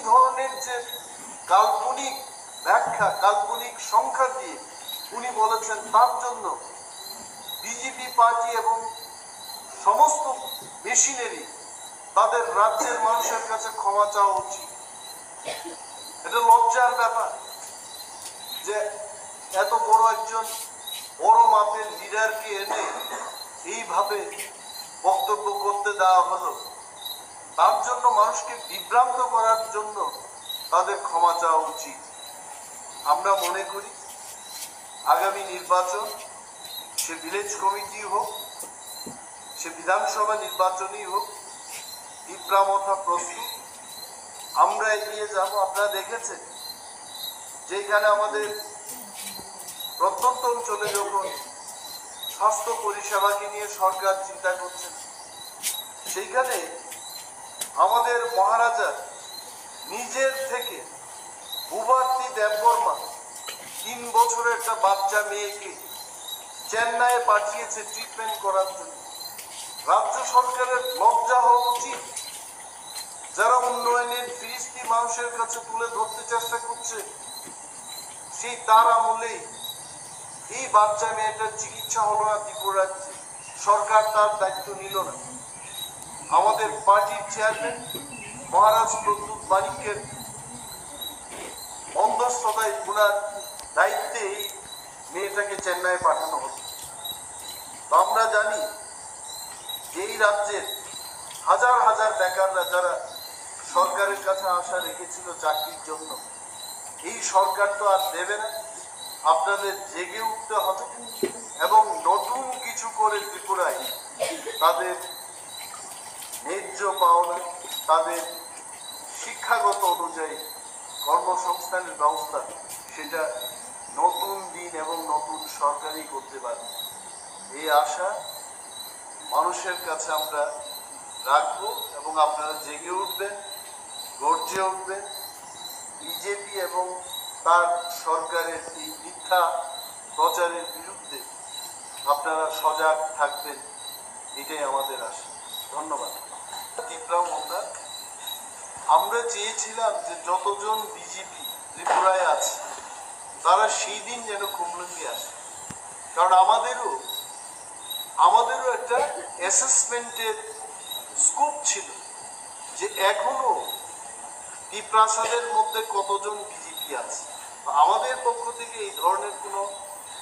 ধরনের যে কাল্পনিক ব্যাখ্যা, কাল্পনিক সংখ্যা দিয়ে উনি বলেছেন, তার জন্য বিজেপি পার্টি এবং সমস্ত মেশিনারি তাদের রাজ্যের মানুষের কাছে ক্ষমা চাওয়া উচিত। এটা লজ্জার ব্যাপার যে এত বড় একজন বড় মাপের লিডারকে এনে এইভাবে বক্তব্য করতে দেওয়া হলো। তার জন্য মানুষকে বিভ্রান্ত করার জন্য তাদের ক্ষমা চাওয়া উচিত। আমরা মনে করি আগামী নির্বাচন, সে ভিলেজ কমিটি হোক, সে বিধানসভা নির্বাচনই হোক, তীব্রামথা প্রস্তুত, আমরা এগিয়ে যাব। আপনারা দেখেছেন যেখানে আমাদের প্রত্যন্ত অঞ্চলে যখন স্বাস্থ্য পরিষেবাকে নিয়ে সরকার চিন্তা করছেন, সেইখানে আমাদের মহারাজা নিজের থেকে ভূভারতী দেববর্মা 3 বছরের একটা বাচ্চা মেয়েকে চেন্নাইয়ে পাঠিয়েছে ট্রিটমেন্ট করার জন্য। রাজ্য সরকারের লজ্জা হওয়া উচিত। যারা উন্নয়নের ফিরিস্তি মানুষের কাছে তুলে ধরতে চেষ্টা করছে, সেই তার আমলেই এই বাচ্চা মেয়েটার চিকিৎসা হলো না ত্রিপুরা রাজ্যে, সরকার তার দায়িত্ব নিল না। আমাদের পার্টির চেয়ারম্যান মহারাজ প্রদ্যুৎ মানিক্যের মধ্যস্থতায় ওনার দায়িত্বে এই মেয়েটাকে চেন্নাই পাঠানো হতো। তো আমরা জানি যে এই রাজ্যের হাজার হাজার বেকাররা যারা সরকারের কাছে আশা রেখেছিল চাকরির জন্য, এই সরকার তো আর দেবে না। আপনাদের জেগে উঠতে হবে এবং নতুন কিছু করে ত্রিপুরায় তাদের ন্যায্য পাওনা, তাদের শিক্ষাগত অনুযায়ী কর্মসংস্থানের ব্যবস্থা, সেটা নতুন দিন এবং নতুন সরকারই করতে পারে। এই আশা মানুষের কাছে আমরা রাখবো এবং আপনারা জেগে উঠবেন, গর্জে উঠবেন। বিজেপি এবং তার সরকারের এই মিথ্যা প্রচারের বিরুদ্ধে আপনারা সজাগ থাকবেন, এটাই আমাদের আশা। ধন্যবাদ। তীব্রাম ওনার, আমরা চেয়েছিলাম যে যতজন বিজেপি ত্রিপুরায় আছে তারা সেই দিন যেন কুমলুঙ্গি আসে, কারণ আমাদেরও একটা অ্যাসেসমেন্টের স্কোপ ছিল যে এখনো টিপ্রাসাদের মধ্যে কতজন বিজেপি আছে। আমাদের পক্ষ থেকে এই ধরনের কোনো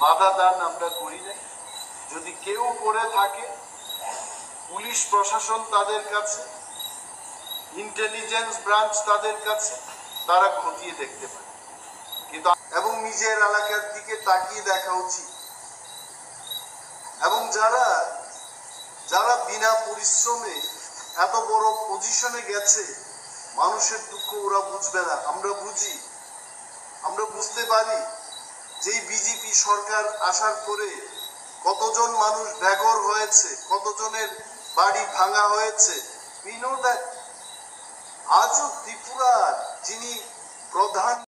বাধা দান আমরা করি না। যদি কেউ করে থাকে, পুলিশ প্রশাসন তাদের কাছে, ইন্টেলিজেন্স ব্রাঞ্চ তাদের কাছে, তারা খতিয়ে দেখতে পারে। কিন্তু এবং নিজের এলাকার দিকে তাকিয়ে দেখা উচিত। এবং যারা যারা বিনা পরিশ্রমে এত বড় পজিশনে গেছে, মানুষের দুঃখ ওরা বুঝবে না, আমরা বুঝি। আমরা বুঝতে পারি যে বিজেপি সরকার আসার পরে কতজন মানুষ বেঘর হয়েছে, কতজনের বাড়ি ভাঙা হয়েছে। We know that. আজও ত্রিপুরার যিনি প্রধান